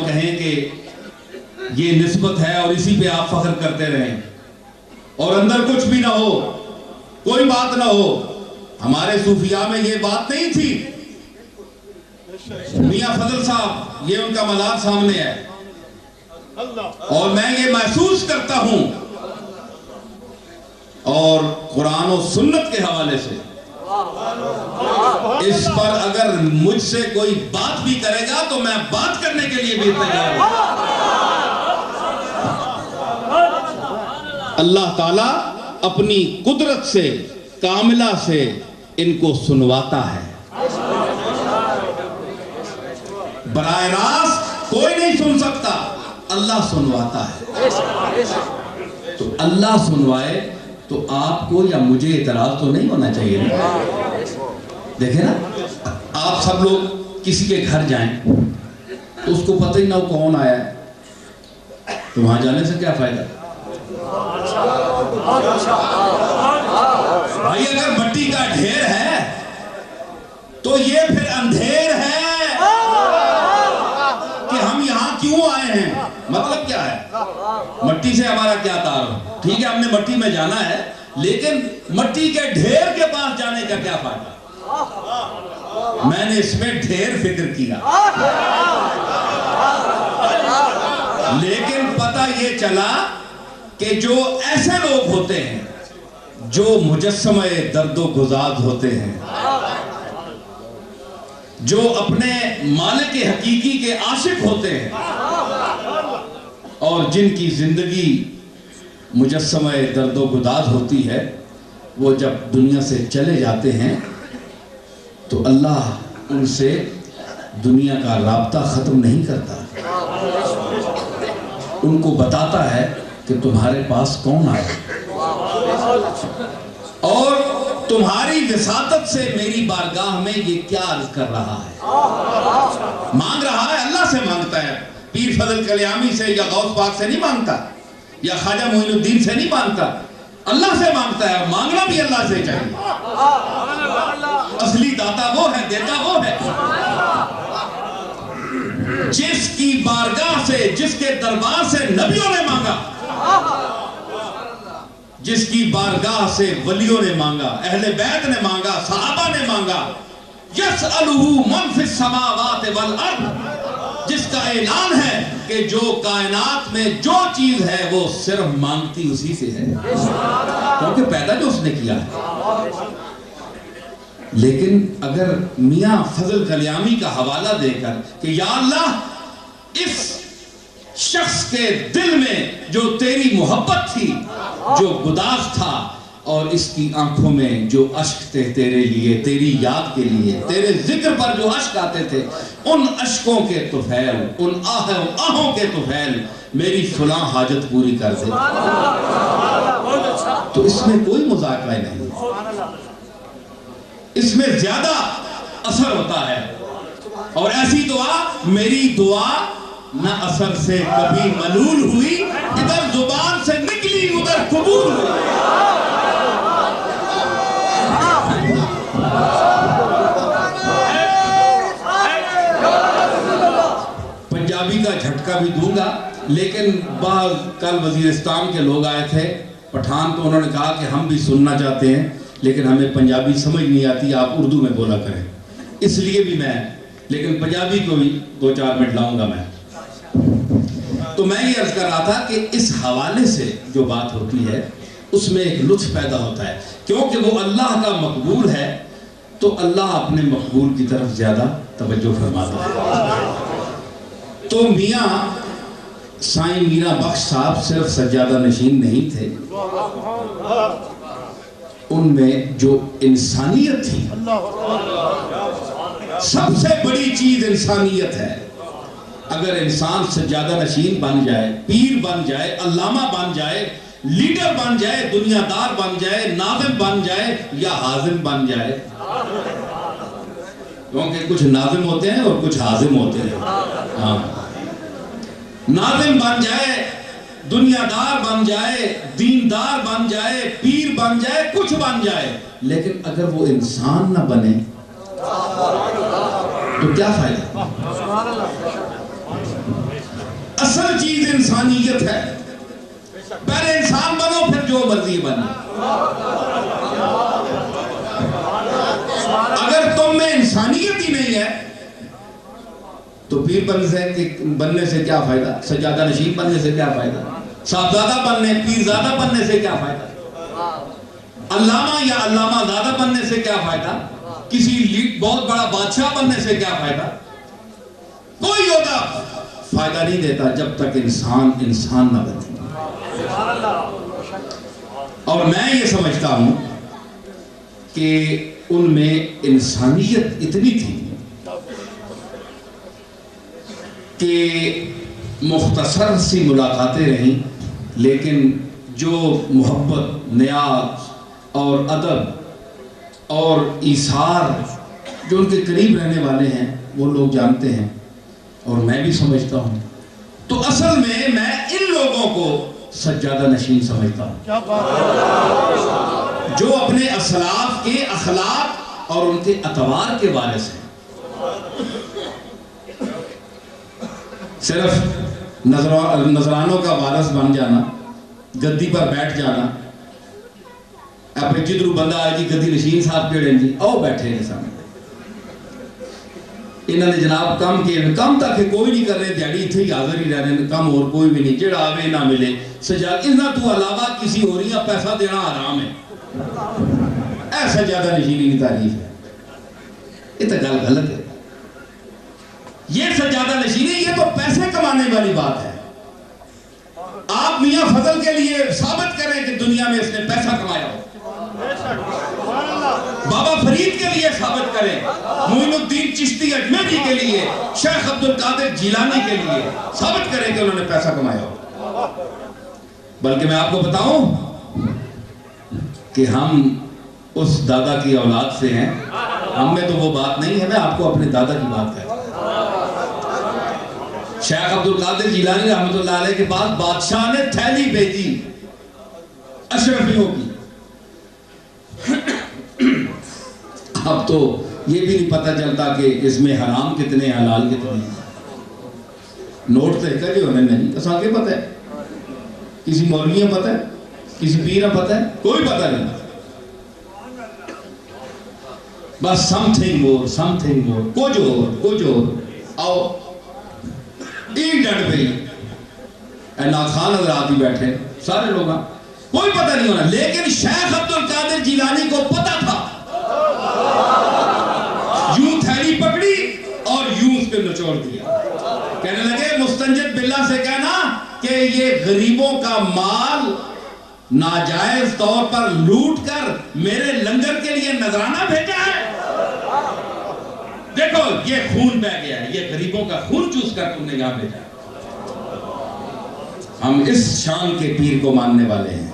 کہیں کہ یہ نسبت ہے اور اسی پہ آپ فخر کرتے رہیں اور اندر کچھ بھی نہ ہو، کوئی بات نہ ہو. ہمارے صوفیاء میں یہ بات نہیں تھی. میاں فضل صاحب، یہ ان کا مزار سامنے ہے اور میں یہ محسوس کرتا ہوں، اور قرآن و سنت کے حوالے سے اس پر اگر مجھ سے کوئی بات بھی کرے گا تو میں بات کرنے کے لیے بھی تیار ہوں. اللہ تعالیٰ اپنی قدرت سے کاملہ سے ان کو سنواتا ہے. براہ راست کوئی نہیں سن سکتا، اللہ سنواتا ہے. تو اللہ سنوائے تو آپ کو یا مجھے اعتراض تو نہیں ہونا چاہیے نا. دیکھیں نا، آپ سب لوگ کسی کے گھر جائیں تو اس کو پتہ ہی نہ ہو کون آیا ہے، تو وہاں جانے سے کیا فائدہ؟ بھائی اگر مٹی کا ڈھیر ہے تو یہ پھر اندھیر ہے کہ ہم یہاں کیوں آئے ہیں. مطلب کیا ہے؟ مٹی سے ہمارا کیا تعلق؟ ٹھیک ہے ہم نے مٹی میں جانا ہے، لیکن مٹی کے ڈھیر کے پاس جانے کا کیا فائدہ؟ میں نے اس میں ڈھیر فکر کیا، لیکن پتہ یہ چلا کہ جو ایسے لوگ ہوتے ہیں جو مجسمہ درد و گزاد ہوتے ہیں، جو اپنے مالک حقیقی کے عاشق ہوتے ہیں، اور جن کی زندگی مجسمہ درد و گداز ہوتی ہے، وہ جب دنیا سے چلے جاتے ہیں تو اللہ ان سے دنیا کا رابطہ ختم نہیں کرتا. ان کو بتاتا ہے کہ تمہارے پاس کون آیا اور تمہاری وساطت سے میری بارگاہ میں یہ کیا عرض کر رہا ہے. مانگ رہا ہے، اللہ سے مانگتا ہے. پیر فضل کلیامی سے یا غوث پاک سے نہیں مانگتا، یا خواجہ معین الدین سے نہیں مانگتا، اللہ سے مانگتا ہے. مانگنا بھی اللہ سے چاہیے. اصلی داتا وہ ہے، دیتا وہ ہے جس کی بارگاہ سے، جس کے دربار سے نبیوں نے مانگا، جس کی بارگاہ سے ولیوں نے مانگا، اہل بیت نے مانگا، صحابہ نے مانگا. یسألہ من فی السماوات والارض، جس کا اعلان ہے کہ جو کائنات میں جو چیز ہے وہ صرف مانگتی اسی سے ہے، کیونکہ پیدا جو اس نے کیا ہے. لیکن اگر میاں فضل کلیامی کا حوالہ دے کر کہ یا اللہ اس شخص کے دل میں جو تیری محبت تھی، جو گداز تھا، اور اس کی آنکھوں میں جو اشک تھے تیرے لیے، تیری یاد کے لیے، تیرے ذکر پر جو اشک آتے تھے، ان اشکوں کے طفیل، ان آہوں کے طفیل میری فلاں حاجت پوری کر دے، تو اس میں کوئی مذاکرہ نہیں، اس میں زیادہ اثر ہوتا ہے. اور ایسی دعا، میری دعا نہ اثر سے کبھی ملول ہوئی، ادھر زبان سے نکلی ادھر قبول ہوئی. پنجابی کا جھٹکا بھی دوں گا، لیکن بعض کل وزیرستان کے لوگ آئے تھے پٹھان، تو انہوں نے کہا کہ ہم بھی سننا چاہتے ہیں لیکن ہمیں پنجابی سمجھ نہیں آتی، آپ اردو میں بولا کریں. اس لیے بھی میں، لیکن پنجابی کو بھی 2-4 منٹ لاؤں گا میں. تو میں یہ عرض کر رہا تھا کہ اس حوالے سے جو بات ہوتی ہے اس میں ایک لطف پیدا ہوتا ہے، کیونکہ وہ اللہ کا مقبول ہے تو اللہ اپنے مقبول کی طرف زیادہ توجہ فرماتا ہے. تو میاں سائیں میرا بخش صاحب صرف سجادہ نشین نہیں تھے، ان میں جو انسانیت تھی، سب سے بڑی چیز انسانیت ہے. اگر انسان سجادہ نشین بن جائے، پیر بن جائے، علامہ بن جائے، لیڈر بن جائے، دنیا دار بن جائے، ناظم بن جائے یا حازم بن جائے، کیونکہ کچھ ناظم ہوتے ہیں اور کچھ حازم ہوتے ہیں. ہاں، ناظم بن جائے، دنیا دار بن جائے، دیندار بن جائے، پیر بن جائے، کچھ بن جائے، لیکن اگر وہ انسان نہ بنے تو کیا فائدہ؟ افضل چیز انسانیت ہے. پہلے انسان بنو پھر جو مرضی بنو. اگر تم میں انسانیت ہی نہیں ہے تو پیر بننے سے کیا فائدہ؟ سجادہ نشین بننے سے کیا فائدہ؟ صاحبزادہ بننے، پیرزادہ بننے سے کیا فائدہ؟ علامہ یا علامہ زادہ بننے سے کیا فائدہ؟ کسی بہت بڑا بادشاہ بننے سے کیا فائدہ؟ کوئی عہدہ فائدہ نہیں دیتا جب تک انسان نہ بنے. اور میں یہ سمجھتا ہوں کہ ان میں انسانیت اتنی تھی کہ مختصر سی ملاقاتیں رہیں، لیکن جو محبت، نیاز اور ادب اور ایثار جو ان کے قریب رہنے والے ہیں وہ لوگ جانتے ہیں اور میں بھی سمجھتا ہوں. تو اصل میں ان لوگوں کو سجادہ نشین سمجھتا ہوں جو اپنے اسلاف کے اخلاق اور ان کے اطوار کے وارث ہیں. صرف نذرانوں کا وارث بن جانا، گدی پر بیٹھ جانا، اب جدرو بندہ آئے جی گدی نشین صاحب کیڑے جی آؤ بیٹھے ہیں سامنے. انہوں نے جناب کم کیے کم تک کوئی نہیں کر رہے، دیہڑی اتنے ہی حاضر ہی رہ رہے ہیں، کم اور کوئی بھی نہیں، جڑا آوے نہ ملے سجادہ تو علاوہ کسی اور ہی پیسہ دینا حرام ہے. اے سجادہ نشینی کی تعریف ہے، یہ تو گل غلط ہے. یہ سجادہ نشینی یہ تو پیسے کمانے والی بات ہے. آپ میاں فضل کے لیے ثابت کریں کہ دنیا میں اس نے پیسہ کمایا ہو، بابا فرید کے لیے ثابت کریں، معین الدین چشتی اجمیری کے لیے، شیخ عبد القادر جیلانی کے لیے ثابت کریں کہ انہوں نے پیسہ کمایا ہو. بلکہ میں آپ کو بتاؤں کہ ہم اس دادا کی اولاد سے ہیں، ہم میں تو وہ بات نہیں ہے. میں آپ کو اپنے دادا کی بات کرتا ہوں. شیخ عبد القادر جیلانی رحمۃ اللہ علیہ کے پاس بادشاہ نے تھیلی بھیجی اشرفیوں کی. اب تو یہ بھی نہیں پتہ چلتا کہ اس میں حرام کتنے حلال کتنے. نوٹ تو ایک جو ہمیں نہیں کسا کے پتہ ہے، کسی مولوی میں پتہ ہے، کسی پیر میں پتہ ہے، کوئی پتہ نہیں. بس سم تھنگ مور کچھ اور آؤ ایک ڈٹ پہ اے ناخان حضرات ہی بیٹھے سارے لوگ، کوئی پتہ نہیں ہونا. لیکن شیخ عبد القادر جیلانی کو پتہ تھا. یوں تھیلی پکڑی اور یوں اس پہ نچوڑ دیا. کہنے لگے مستنجد باللہ سے کہنا کہ یہ غریبوں کا مال ناجائز طور پر لوٹ کر میرے لنگر کے لیے نذرانہ بھیجا ہے. دیکھو یہ خون بہ گیا ہے، یہ غریبوں کا خون چوس کر تم نے یہاں بھیجا. ہم اس شان کے پیر کو ماننے والے ہیں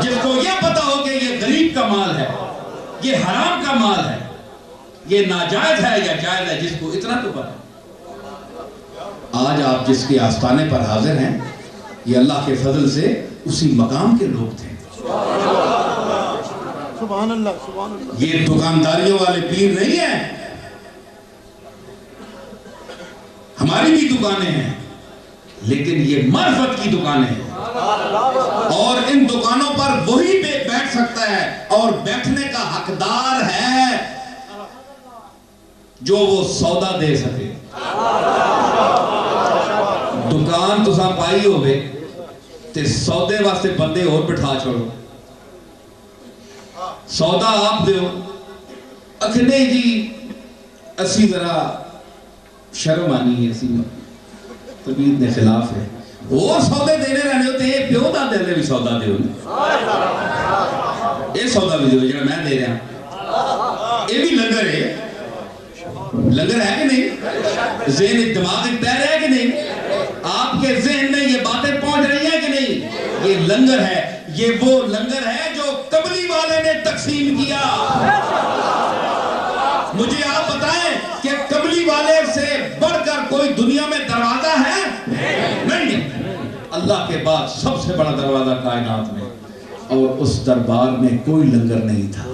جس کو یہ پتا ہو کہ یہ غریب کا مال ہے، یہ حرام کا مال ہے، یہ ناجائز ہے یا جائز ہے، جس کو اتنا تو پتا. آج آپ جس کے آستانے پر حاضر ہیں یہ اللہ کے فضل سے اسی مقام کے لوگ تھے. سبحان اللہ سبحان اللہ. یہ دکانداریوں والے پیر نہیں ہیں. ہماری بھی دکانیں ہیں لیکن یہ معرفت کی دکانیں ہیں، اور ان دکانوں پر وہی بیٹھ سکتا ہے اور بیٹھنے کا حقدار ہے جو وہ سودا دے سکے. دکان تو سا پائی ہوئے تے سودے واسطے بندے اور بٹھا چھوڑو. سودا آپ دیو اکھنے جی اسی ذرا شرم آنی ہے، اسی طبیعت نے خلاف ہے. وہ سودے دینے رہنے ہوتے ہیں، پیو دا دے بھی سودا دے یہ سودا بھی دیو جڑا میں دے رہا. یہ بھی لنگر ہے، لنگر ہے کہ نہیں؟ ذہن دماغ پیر ہے کہ نہیں؟ آپ کے ذہن میں یہ باتیں پہنچ رہی ہیں کہ نہیں؟ یہ لنگر ہے. یہ وہ لنگر ہے جو قبلی والے نے تقسیم کیا. مجھے آپ بتائیں کہ قبلی والے سے بڑھ کر کوئی دنیا میں دروازہ ہے؟ نہیں. اللہ کے بعد سب سے بڑا دروازہ کائنات میں، اور اس دربار میں کوئی لنگر نہیں تھا،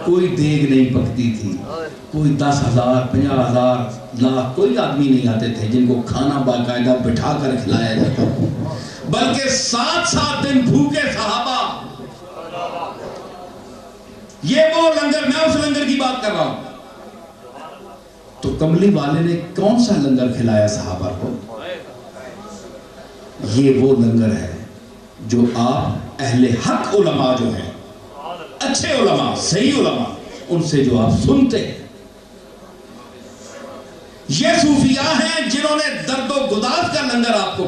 کوئی دیگ نہیں پکتی تھی، کوئی 10,000 50,000 لاکھ کوئی آدمی نہیں آتے تھے جن کو کھانا باقاعدہ بٹھا کر کھلایا جاتا، بلکہ 7 دن بھوکے صحابہ. یہ وہ لنگر، میں اس لنگر کی بات کر رہا ہوں. تو کملی والے نے کون سا لنگر کھلایا صحابہ کو؟ یہ وہ لنگر ہے جو آپ اہل حق علماء جو ہیں، اچھے علماء، صحیح علماء، ان سے جو آپ سنتے ہیں. یہ صوفیاء ہیں جنہوں نے درد و گداز کا لنگر آپ کو،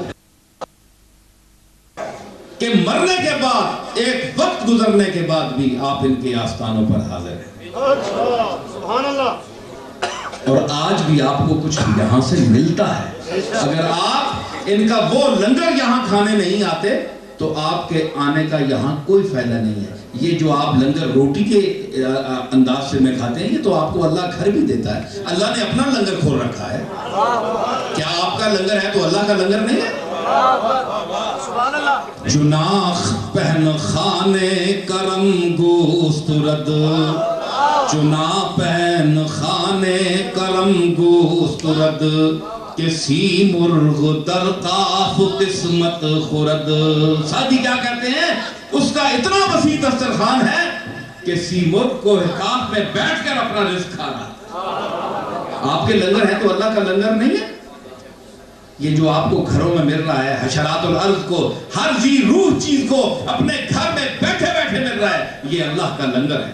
کہ مرنے کے بعد ایک وقت گزرنے کے بعد بھی آپ ان کے آستانوں پر حاضر ہیں. سبحان اللہ. اور آج بھی آپ کو کچھ یہاں سے ملتا ہے. اگر آپ ان کا وہ لنگر یہاں کھانے نہیں آتے تو آپ کے آنے کا یہاں کوئی فائدہ نہیں ہے. یہ جو آپ لنگر روٹی کے انداز سے میں کھاتے ہیں، یہ تو آپ کو اللہ گھر بھی دیتا ہے. اللہ نے اپنا لنگر کھول رکھا ہے. کیا آپ کا لنگر ہے تو اللہ کا لنگر نہیں ہے؟ چناخ پہن خانے کرم گوست رد، چنا پہن خانے کرم گوست رد، کسی مرغ در قاف قسمت خورد. ساتھی کیا کہتے ہیں؟ اس کا اتنا وسیع دسترخوان ہے کہ سیمرغ کو قاف میں بیٹھ کر اپنا رزق کھا رہا. آپ کے لنگر ہے تو اللہ کا لنگر نہیں ہے. یہ جو آپ کو گھروں میں مل رہا ہے، حشرات الارض کو، ہر ذی روح چیز کو اپنے گھر میں بیٹھے بیٹھے مل رہا ہے، یہ اللہ کا لنگر ہے.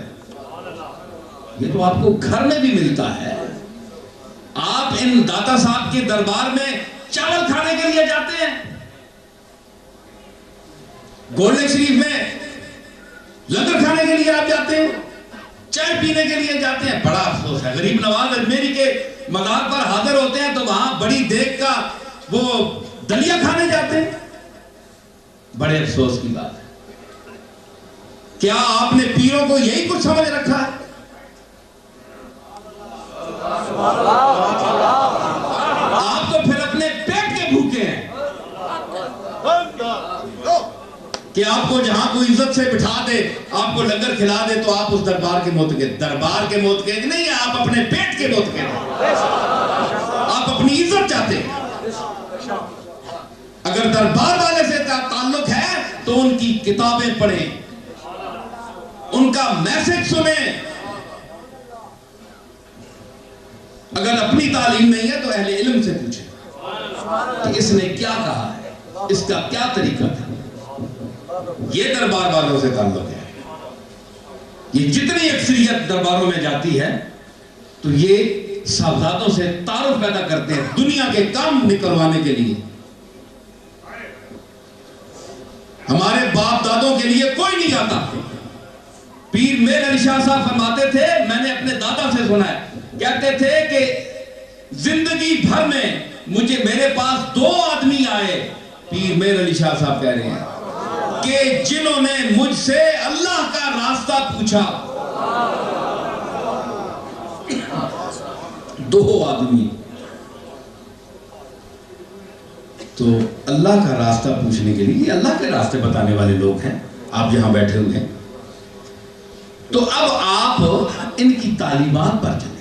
یہ تو آپ کو گھر میں بھی ملتا ہے. آپ ان داتا صاحب کے دربار میں چاول کھانے کے لیے جاتے ہیں، گولڈن شریف میں لنگر کھانے کے لیے آپ جاتے ہیں، چائے پینے کے لیے جاتے ہیں. بڑا افسوس ہے، غریب نواز اجمیری کے مزار پر حاضر ہوتے ہیں تو وہاں بڑی دیگ کا وہ دلیا کھانے جاتے ہیں. بڑے افسوس کی بات ہے. کیا آپ نے پیروں کو یہی کچھ سمجھ رکھا ہے؟ آپ تو پھر اپنے پیٹ کے بھوکے ہیں کہ آپ کو جہاں کوئی عزت سے بٹھا دے، آپ کو لنگر کھلا دے تو آپ اس دربار کے موتقد. دربار کے موتقد نہیں ہے، آپ اپنے پیٹ کے موتقد ہیں. آپ اپنی عزت چاہتے ہیں. اگر دربار والے سے تعلق ہے تو ان کی کتابیں پڑھیں، ان کا میسج سنیں. اگر اپنی تعلیم نہیں ہے تو اہل علم سے پوچھیں کہ اس نے کیا کہا ہے، اس کا کیا طریقہ تھا. یہ دربار والوں سے تعلق ہے. یہ جتنی اکثریت درباروں میں جاتی ہے تو یہ صاحبزادوں سے تعارف پیدا کرتے ہیں دنیا کے کام نکلوانے کے لیے. ہمارے باپ دادوں کے لیے کوئی نہیں جاتا. پیر میر علی شاہ صاحب فرماتے تھے، میں نے اپنے دادا سے سنا ہے، کہتے تھے کہ زندگی بھر میں مجھے میرے پاس 2 آدمی آئے، پیر میر علی شاہ صاحب کہہ رہے ہیں، کہ جنہوں نے مجھ سے اللہ کا راستہ پوچھا. 2 آدمی. تو اللہ کا راستہ پوچھنے کے لیے، یہ اللہ کے راستے بتانے والے لوگ ہیں، آپ یہاں بیٹھے ہوئے ہیں. تو اب آپ ان کی تعلیمات پر چلیں.